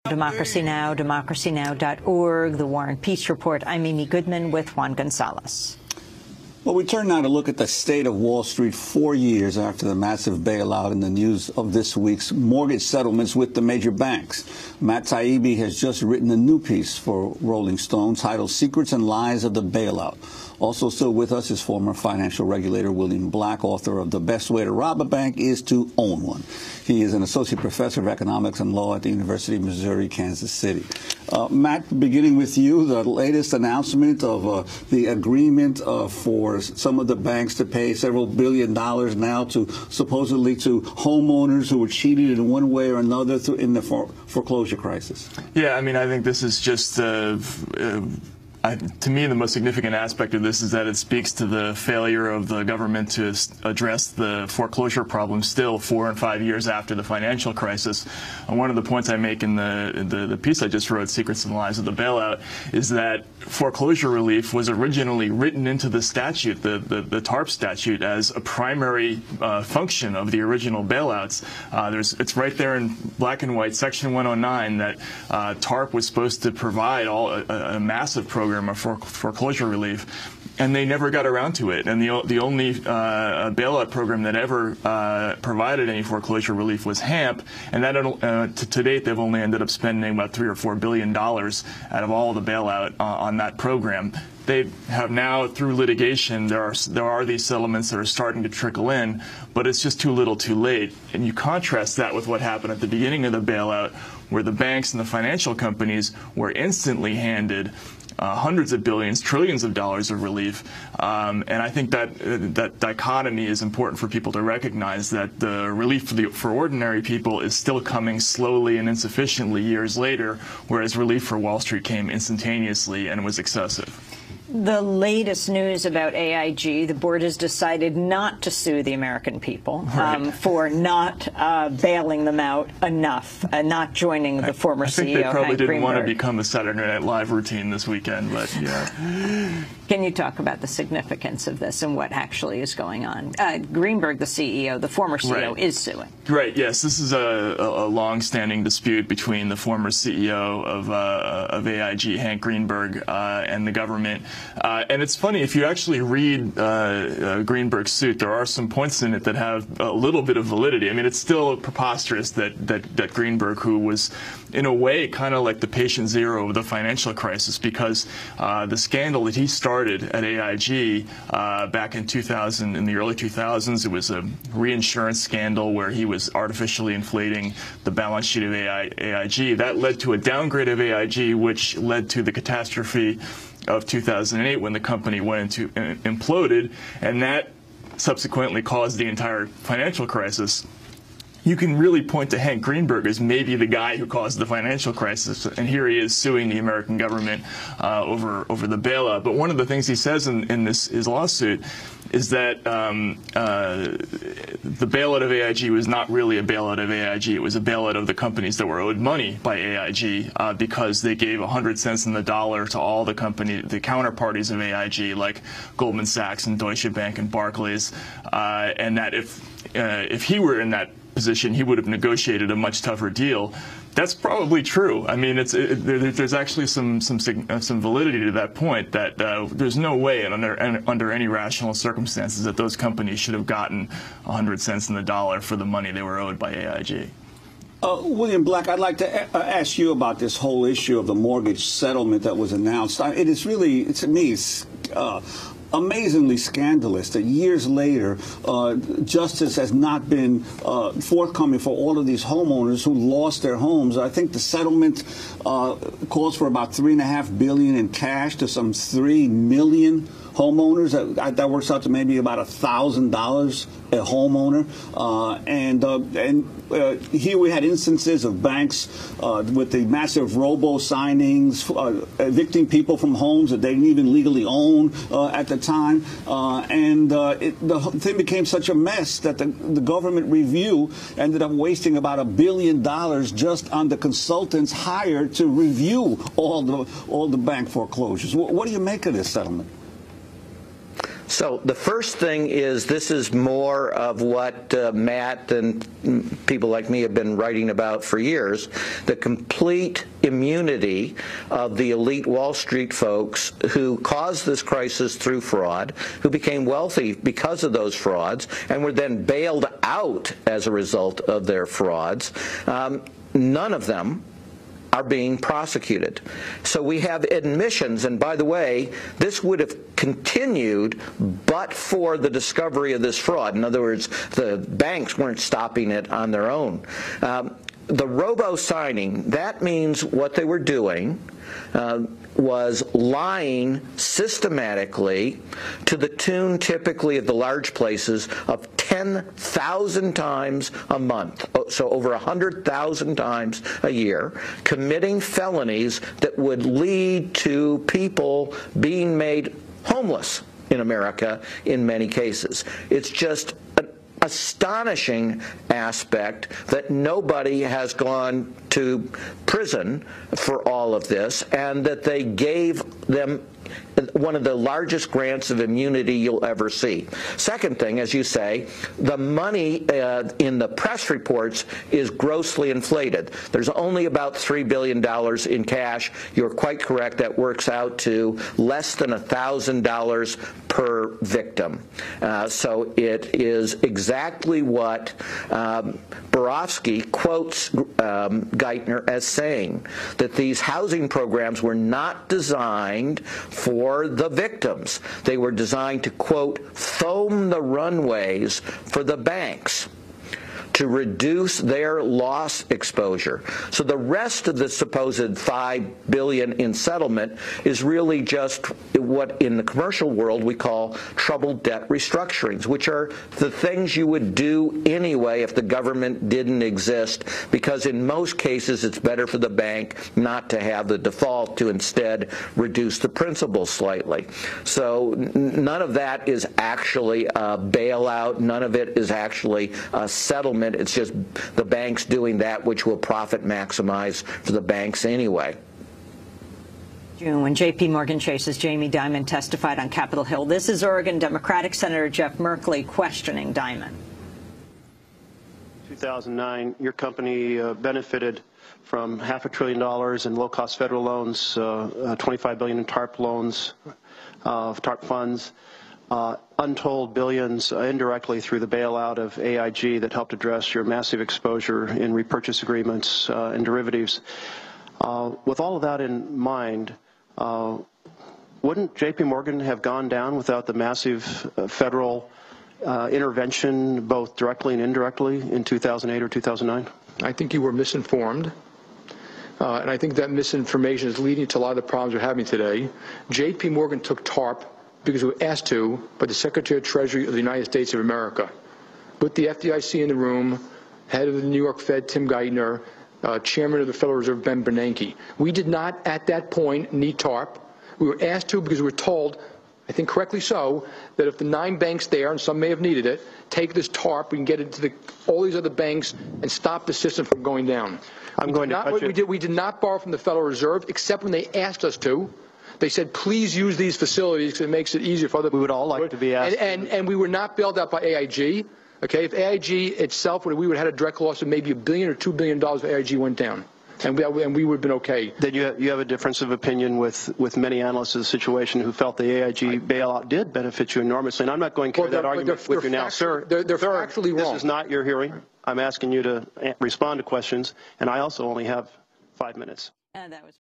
Democracy Now!, democracynow.org, The War and Peace Report. I'm Amy Goodman with Juan Gonzalez. Well, we turn now to look at the state of Wall Street 4 years after the massive bailout in the news of this week's mortgage settlements with the major banks. Matt Taibbi has just written a new piece for Rolling Stone titled Secrets and Lies of the Bailout. Also still with us is former financial regulator William Black, author of The Best Way to Rob a Bank is to Own One. He is an associate professor of economics and law at the University of Missouri, Kansas City. Matt, beginning with you, the latest announcement of the agreement for some of the banks to pay several $1 billion now to supposedly to homeowners who were cheated in one way or another in the foreclosure crisis. Yeah, I mean, I think this is just to me, the most significant aspect of this is that it speaks to the failure of the government to address the foreclosure problem still 4 and 5 years after the financial crisis. And one of the points I make in the piece I just wrote, Secrets and Lies of the Bailout, is that foreclosure relief was originally written into the statute, the TARP statute, as a primary function of the original bailouts. It's right there in black and white, Section 109, that TARP was supposed to provide a massive program of foreclosure relief, and they never got around to it. And the only bailout program that ever provided any foreclosure relief was HAMP, and that to date they've only ended up spending about $3 or $4 billion out of all the bailout on that program. They have now, through litigation, there are these settlements that are starting to trickle in, but it's just too little too late. And you contrast that with what happened at the beginning of the bailout, where the banks and the financial companies were instantly handed hundreds of billions, trillions of dollars of relief. And I think that dichotomy is important for people to recognize, that the relief for ordinary people is still coming slowly and insufficiently years later, whereas relief for Wall Street came instantaneously and was excessive. The latest news about AIG, the board has decided not to sue the American people for not bailing them out enough, not joining the former CEO, I think they probably didn't want to Greenberg. become a Saturday Night Live routine this weekend, but yeah. Can you talk about the significance of this and what actually is going on? Greenberg, the CEO, the former CEO, is suing. Right, yes. This is a long-standing dispute between the former CEO of AIG, Hank Greenberg, and the government. And it's funny, if you actually read Greenberg's suit, there are some points in it that have a little bit of validity. I mean, it's still preposterous that Greenberg, who was in a way kind of like the patient zero of the financial crisis, because the scandal that he started at AIG back in the early 2000s, it was a reinsurance scandal where he was artificially inflating the balance sheet of AIG. That led to a downgrade of AIG, which led to the catastrophe of 2008 when the company went into imploded, and that subsequently caused the entire financial crisis. You can really point to Hank Greenberg as maybe the guy who caused the financial crisis, and here he is suing the American government over the bailout. But one of the things he says in his lawsuit is that the bailout of AIG was not really a bailout of AIG. It was a bailout of the companies that were owed money by AIG because they gave 100 cents in the dollar to all the counterparties of AIG, like Goldman Sachs and Deutsche Bank and Barclays, and that if he were in that position, he would have negotiated a much tougher deal. That's probably true. I mean, there's actually some validity to that point, that there's no way under any rational circumstances that those companies should have gotten 100 cents in the dollar for the money they were owed by AIG. William Black, I'd like to ask you about this whole issue of the mortgage settlement that was announced. It is really, to me, it's amazingly scandalous that years later, justice has not been forthcoming for all of these homeowners who lost their homes. I think the settlement calls for about $3.5 billion in cash to some 3 million homeowners. That works out to maybe about $1,000 a homeowner. Here we had instances of banks with the massive robo-signings, evicting people from homes that they didn't even legally own at the time. The thing became such a mess that the government review ended up wasting about $1 billion just on the consultants hired to review all the bank foreclosures. What do you make of this settlement? So the first thing is, this is more of what Matt and people like me have been writing about for years, the complete immunity of the elite Wall Street folks who caused this crisis through fraud, who became wealthy because of those frauds, and were then bailed out as a result of their frauds. None of them are being prosecuted. So we have admissions, and by the way, this would have continued but for the discovery of this fraud. In other words, the banks weren't stopping it on their own. The robo-signing, that means what they were doing was lying systematically to the tune, typically at the large places, of 10,000 times a month, so over 100,000 times a year, committing felonies that would lead to people being made homeless in America in many cases. It's just an astonishing aspect that nobody has gone to prison for all of this, and that they gave them one of the largest grants of immunity you'll ever see. Second thing, as you say, the money in the press reports is grossly inflated. There's only about $3 billion in cash. You're quite correct. That works out to less than $1,000 per victim. So it is exactly what Borofsky quotes Geithner as saying, that these housing programs were not designed for the victims. They were designed to, quote, foam the runways for the banks to reduce their loss exposure. So the rest of the supposed $5 billion in settlement is really just what in the commercial world we call troubled debt restructurings, which are the things you would do anyway if the government didn't exist, because in most cases it's better for the bank not to have the default, to instead reduce the principal slightly. So none of that is actually a bailout. None of it is actually a settlement. It's just the banks doing that which will profit maximize for the banks anyway. June, when J.P. Morgan Chase's Jamie Dimon testified on Capitol Hill. This is Oregon Democratic Senator Jeff Merkley questioning Dimon. 2009, your company benefited from $500 billion in low-cost federal loans, $25 billion in TARP loans, TARP funds. Untold billions indirectly through the bailout of AIG that helped address your massive exposure in repurchase agreements and derivatives. With all of that in mind, wouldn't J.P. Morgan have gone down without the massive federal intervention, both directly and indirectly, in 2008 or 2009? I think you were misinformed. And I think that misinformation is leading to a lot of the problems we're having today. J.P. Morgan took TARP because we were asked to by the Secretary of Treasury of the United States of America. With the FDIC in the room, head of the New York Fed, Tim Geithner, Chairman of the Federal Reserve, Ben Bernanke. We did not, at that point, need TARP. We were asked to because we were told, I think correctly so, that if the 9 banks there, and some may have needed it, take this TARP, we can get it to all these other banks and stop the system from going down. We did not borrow from the Federal Reserve, except when they asked us to. They said, please use these facilities because it makes it easier for other people. We would all like to be asked. And we were not bailed out by AIG. Okay, if AIG itself, we would have had a direct loss of maybe $1 billion or $2 billion if AIG went down. And we would have been okay. Then you have a difference of opinion with many analysts of the situation who felt the AIG bailout did benefit you enormously. And I'm not going to carry that argument with you now, sir. They're factually wrong. This is not your hearing. I'm asking you to respond to questions, and I also only have 5 minutes. And that was